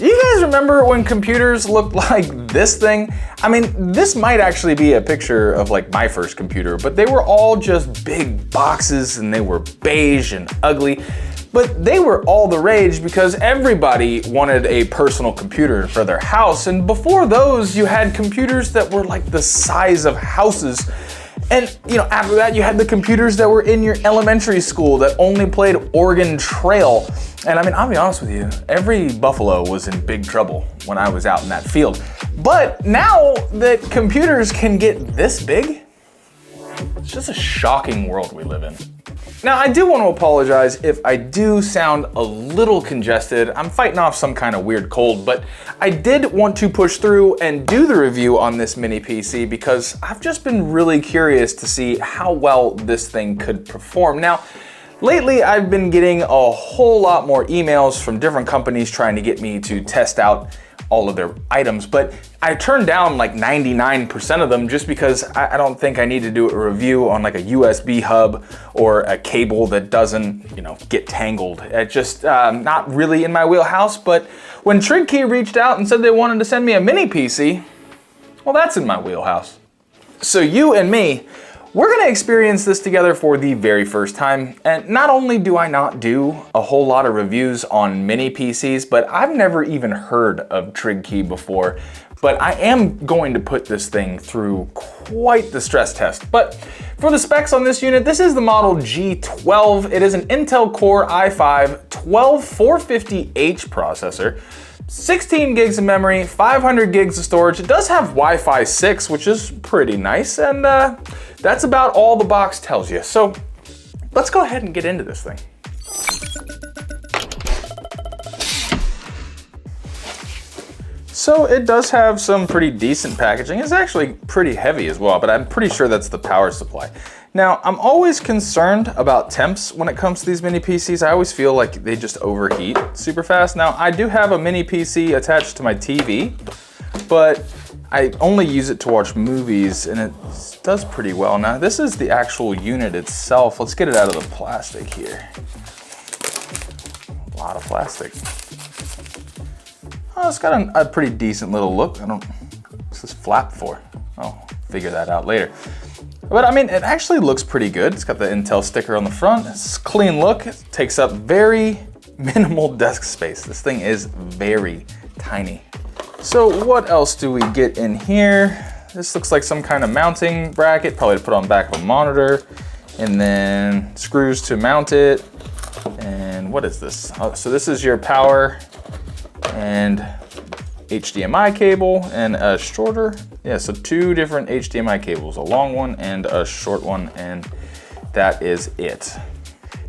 You guys remember when computers looked like this thing? I mean, this might actually be a picture of like my first computer, but they were all just big boxes and they were beige and ugly. But they were all the rage because everybody wanted a personal computer for their house. And before those, you had computers that were like the size of houses. And you know, after that, you had the computers that were in your elementary school that only played Oregon Trail. And I mean, I'll be honest with you, every buffalo was in big trouble when I was out in that field. But now that computers can get this big, it's just a shocking world we live in. Now, I do want to apologize if I do sound a little congested. I'm fighting off some kind of weird cold, but I did want to push through and do the review on this mini PC because I've just been really curious to see how well this thing could perform. Now, lately I've been getting a whole lot more emails from different companies trying to get me to test out all of their items, but I turned down like 99% of them just because I don't think I need to do a review on like a USB hub or a cable that doesn't, you know, get tangled. It's just not really in my wheelhouse. But when Trigkey reached out and said they wanted to send me a mini PC, well, that's in my wheelhouse. So you and me, we're gonna experience this together for the very first time. And not only do I not do a whole lot of reviews on mini PCs, but I've never even heard of Trigkey before. But I am going to put this thing through quite the stress test. But for the specs on this unit, this is the model G12. It is an Intel Core i5-12450H processor. 16 gigs of memory, 500 gigs of storage. It does have Wi-Fi 6, which is pretty nice, and that's about all the box tells you. So let's go ahead and get into this thing. So it does have some pretty decent packaging. It's actually pretty heavy as well, but I'm pretty sure that's the power supply. Now, I'm always concerned about temps when it comes to these mini PCs. I always feel like they just overheat super fast. Now, I do have a mini PC attached to my TV, but I only use it to watch movies and it does pretty well. Now, this is the actual unit itself. Let's get it out of the plastic here. A lot of plastic. Oh, it's got a pretty decent little look. What's this flap for? I'll figure that out later. But I mean, it actually looks pretty good. It's got the Intel sticker on the front. It's a clean look. It takes up very minimal desk space. This thing is very tiny. So what else do we get in here? This looks like some kind of mounting bracket, probably to put on the back of a monitor. And then screws to mount it. And what is this? Oh, so this is your power and HDMI cable and a shorter. Yeah, so two different HDMI cables, a long one and a short one, and that is it.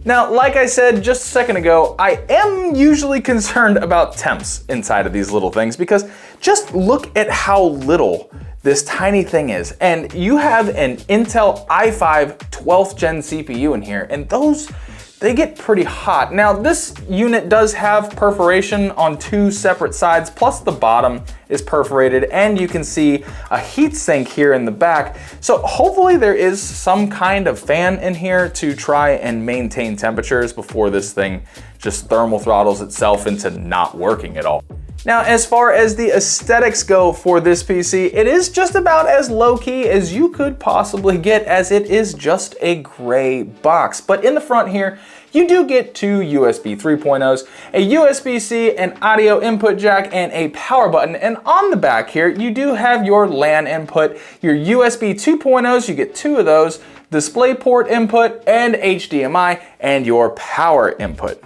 Now, like I said just a second ago, I am usually concerned about temps inside of these little things because just look at how little this tiny thing is. And you have an Intel i5 12th gen CPU in here, and those, they get pretty hot. Now, this unit does have perforation on two separate sides, plus the bottom is perforated, and you can see a heat sink here in the back. So hopefully there is some kind of fan in here to try and maintain temperatures before this thing just thermal throttles itself into not working at all. Now, as far as the aesthetics go for this PC, it is just about as low-key as you could possibly get, as it is just a gray box. But in the front here, you do get two USB 3.0s, a USB-C, an audio input jack, and a power button. And on the back here, you do have your LAN input, your USB 2.0s, you get two of those, DisplayPort input, and HDMI, and your power input.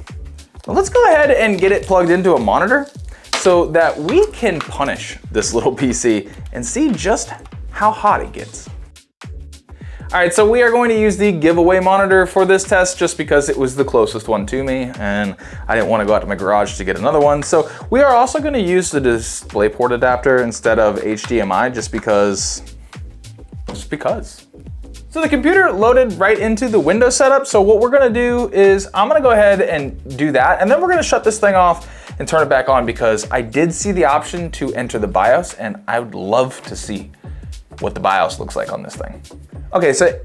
Well, let's go ahead and get it plugged into a monitor so that we can punish this little PC and see just how hot it gets. All right, so we are going to use the giveaway monitor for this test just because it was the closest one to me and I didn't want to go out to my garage to get another one. So we are also going to use the DisplayPort adapter instead of HDMI just because. So the computer loaded right into the Windows setup. So what we're gonna do is I'm gonna go ahead and do that, and then we're gonna shut this thing off and turn it back on because I did see the option to enter the BIOS, and I would love to see what the BIOS looks like on this thing. Okay, so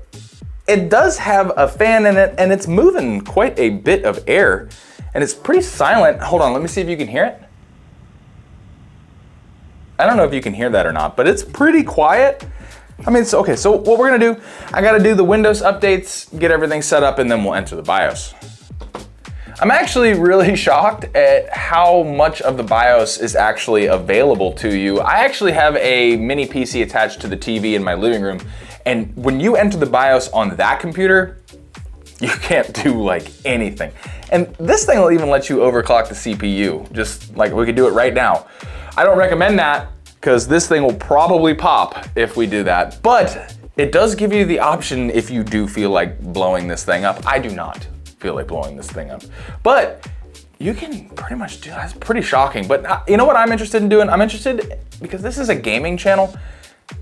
it does have a fan in it, and it's moving quite a bit of air, and it's pretty silent. Hold on, let me see if you can hear it. I don't know if you can hear that or not, but it's pretty quiet. I mean, okay, so what we're gonna do, I gotta do the Windows updates, get everything set up, and then we'll enter the BIOS. I'm actually really shocked at how much of the BIOS is actually available to you. I actually have a mini PC attached to the TV in my living room, and when you enter the BIOS on that computer, you can't do like anything. And this thing will even let you overclock the CPU, just like we could do it right now. I don't recommend that because this thing will probably pop if we do that, but it does give you the option if you do feel like blowing this thing up. I do not feel like blowing this thing up, but you can pretty much do that. It's pretty shocking, but you know what I'm interested in doing? I'm interested, because this is a gaming channel,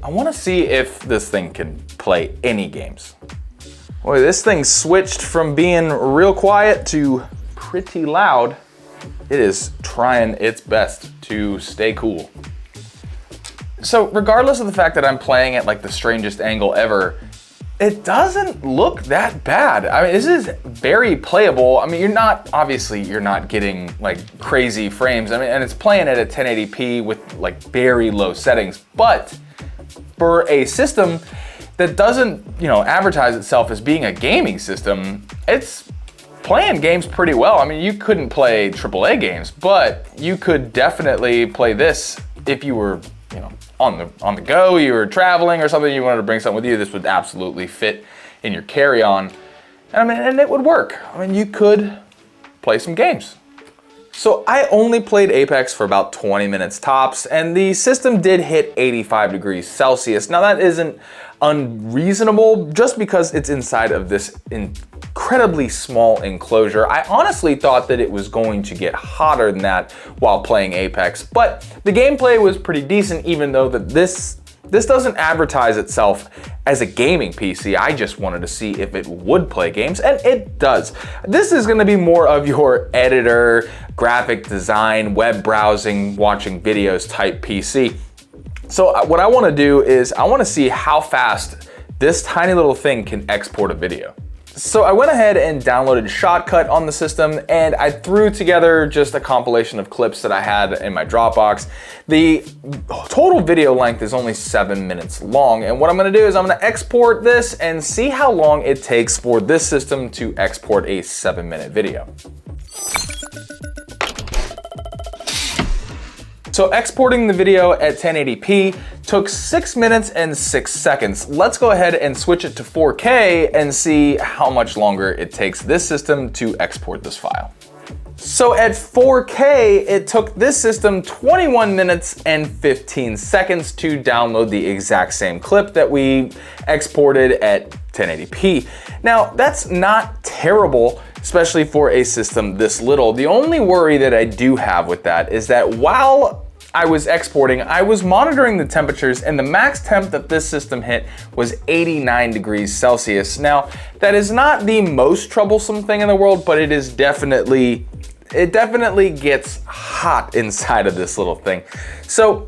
I wanna see if this thing can play any games. Boy, this thing switched from being real quiet to pretty loud. It is trying its best to stay cool. So regardless of the fact that I'm playing at like the strangest angle ever, it doesn't look that bad. I mean, this is very playable. I mean, obviously you're not getting like crazy frames. I mean, and it's playing at a 1080p with like very low settings, but for a system that doesn't, advertise itself as being a gaming system, it's playing games pretty well. I mean, you couldn't play AAA games, but you could definitely play this if you were, on the go, you were traveling or something, you wanted to bring something with you. This would absolutely fit in your carry-on. And it would work. I mean, you could play some games. So I only played Apex for about 20 minutes tops, and the system did hit 85 degrees Celsius. Now that isn't unreasonable just because it's inside of this incredibly small enclosure. I honestly thought that it was going to get hotter than that while playing Apex, but the gameplay was pretty decent, even though that this doesn't advertise itself as a gaming PC. I just wanted to see if it would play games, and it does. This is gonna be more of your editor, graphic design, web browsing, watching videos type PC. So what I wanna do is I wanna see how fast this tiny little thing can export a video. So I went ahead and downloaded Shotcut on the system, and I threw together just a compilation of clips that I had in my Dropbox. The total video length is only 7 minutes long, and what I'm gonna do is I'm gonna export this and see how long it takes for this system to export a 7-minute video. So exporting the video at 1080p took 6 minutes and 6 seconds. Let's go ahead and switch it to 4K and see how much longer it takes this system to export this file. So at 4K, it took this system 21 minutes and 15 seconds to download the exact same clip that we exported at 1080p. Now, that's not terrible, especially for a system this little. The only worry that I do have with that is that while I was exporting, I was monitoring the temperatures, and the max temp that this system hit was 89 degrees Celsius. Now, that is not the most troublesome thing in the world, but it definitely gets hot inside of this little thing. So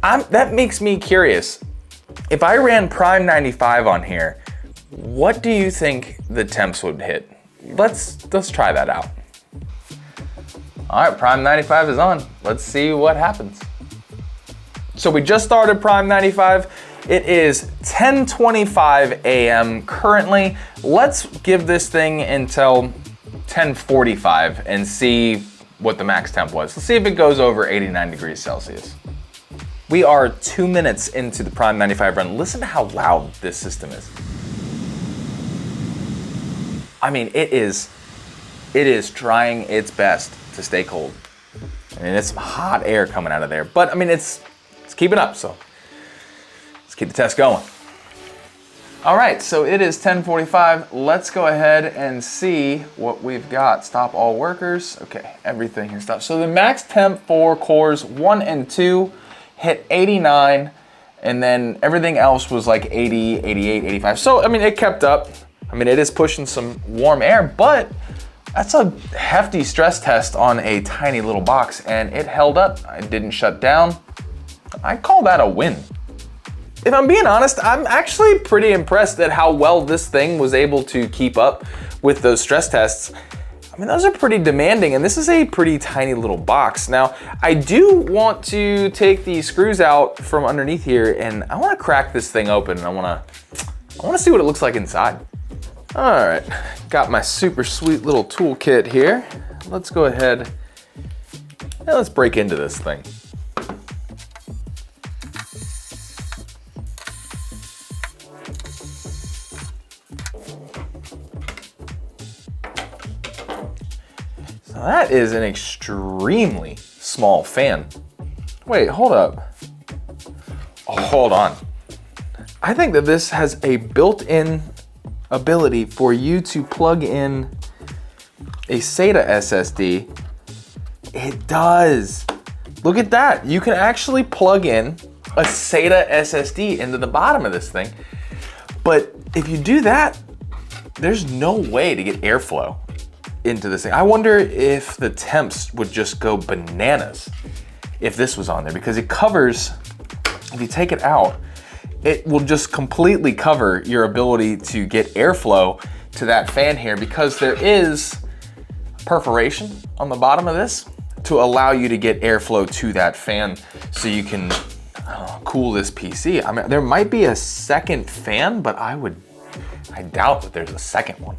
that makes me curious. If I ran Prime 95 on here, what do you think the temps would hit? Let's try that out. All right, Prime 95 is on. Let's see what happens. So we just started Prime 95. It is 10:25 a.m. currently. Let's give this thing until 10:45 and see what the max temp was. Let's see if it goes over 89 degrees Celsius. We are 2 minutes into the Prime 95 run. Listen to how loud this system is. I mean, it is trying its best to stay cold. I mean, it's some hot air coming out of there, but I mean, it's keeping up, so let's keep the test going. All right, so it is 10:45. Let's go ahead and see what we've got. Stop all workers. Okay, everything here stopped. So the max temp for cores 1 and 2 hit 89, and then everything else was like 80, 88, 85. So, I mean, it kept up. I mean, it is pushing some warm air, but that's a hefty stress test on a tiny little box, and it held up. It didn't shut down. I call that a win. If I'm being honest, I'm actually pretty impressed at how well this thing was able to keep up with those stress tests. I mean, those are pretty demanding, and this is a pretty tiny little box. Now, I do want to take the screws out from underneath here, and I wanna crack this thing open, and I wanna see what it looks like inside. All right, got my super sweet little toolkit here. Let's go ahead and let's break into this thing. So that is an extremely small fan. Wait, hold up. Oh, hold on. I think that this has a built-in ability for you to plug in a SATA SSD. It does. Look at that. You can actually plug in a SATA SSD into the bottom of this thing. But if you do that, there's no way to get airflow into this thing. I wonder if the temps would just go bananas if this was on there, because it covers, if you take it out, it will just completely cover your ability to get airflow to that fan here, because there is perforation on the bottom of this to allow you to get airflow to that fan so you can cool this PC. I mean, there might be a second fan, but I doubt that there's a second one.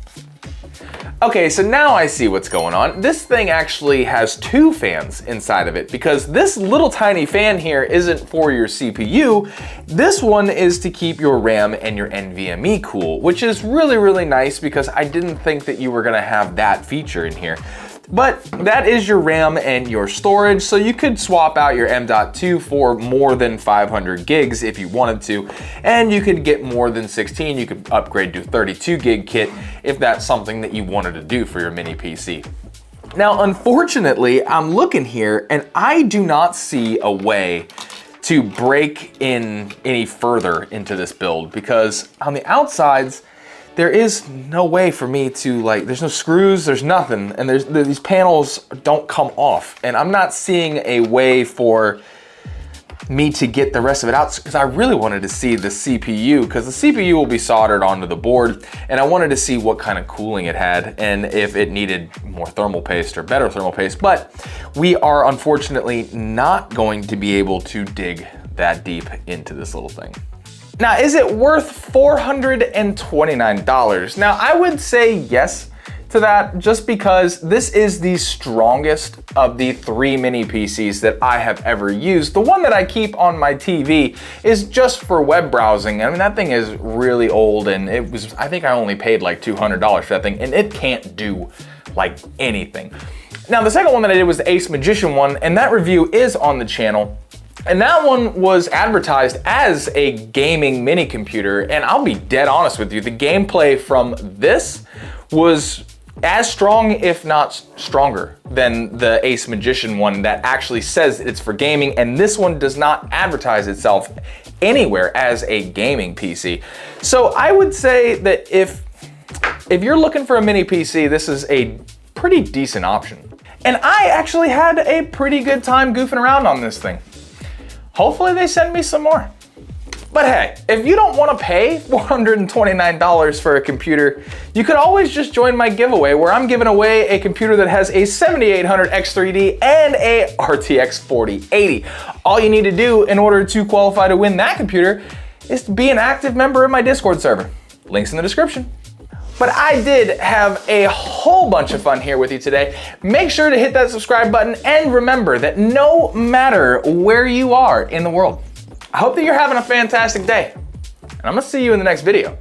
Okay, so now I see what's going on. This thing actually has two fans inside of it, because this little tiny fan here isn't for your CPU. This one is to keep your RAM and your NVMe cool, which is really, really nice, because I didn't think that you were gonna have that feature in here. But that is your RAM and your storage, so you could swap out your M.2 for more than 500 gigs if you wanted to, and you could get more than 16. You could upgrade to a 32 gig kit if that's something that you wanted to do for your mini PC. Now, unfortunately, I'm looking here and I do not see a way to break in any further into this build, because on the outsides, there is no way for me to, like, there's no screws, there's nothing, and these panels don't come off. And I'm not seeing a way for me to get the rest of it out, because I really wanted to see the CPU, because the CPU will be soldered onto the board, and I wanted to see what kind of cooling it had and if it needed more thermal paste or better thermal paste. But we are unfortunately not going to be able to dig that deep into this little thing. Now, is it worth $429? Now, I would say yes to that, just because this is the strongest of the 3 mini PCs that I have ever used. The one that I keep on my TV is just for web browsing. I mean, that thing is really old, and I think I only paid like $200 for that thing, and it can't do like anything. Now, the second one that I did was the Ace Magician one, and that review is on the channel. And that one was advertised as a gaming mini computer, and I'll be dead honest with you, the gameplay from this was as strong, if not stronger, than the Ace Magician one that actually says it's for gaming, and this one does not advertise itself anywhere as a gaming PC. So I would say that if you're looking for a mini PC, this is a pretty decent option. And I actually had a pretty good time goofing around on this thing. Hopefully they send me some more. But hey, if you don't want to pay $429 for a computer, you could always just join my giveaway, where I'm giving away a computer that has a 7800 X3D and a RTX 4080. All you need to do in order to qualify to win that computer is to be an active member of my Discord server. Links in the description. But I did have a whole bunch of fun here with you today. Make sure to hit that subscribe button, and remember that no matter where you are in the world, I hope that you're having a fantastic day, and I'm gonna see you in the next video.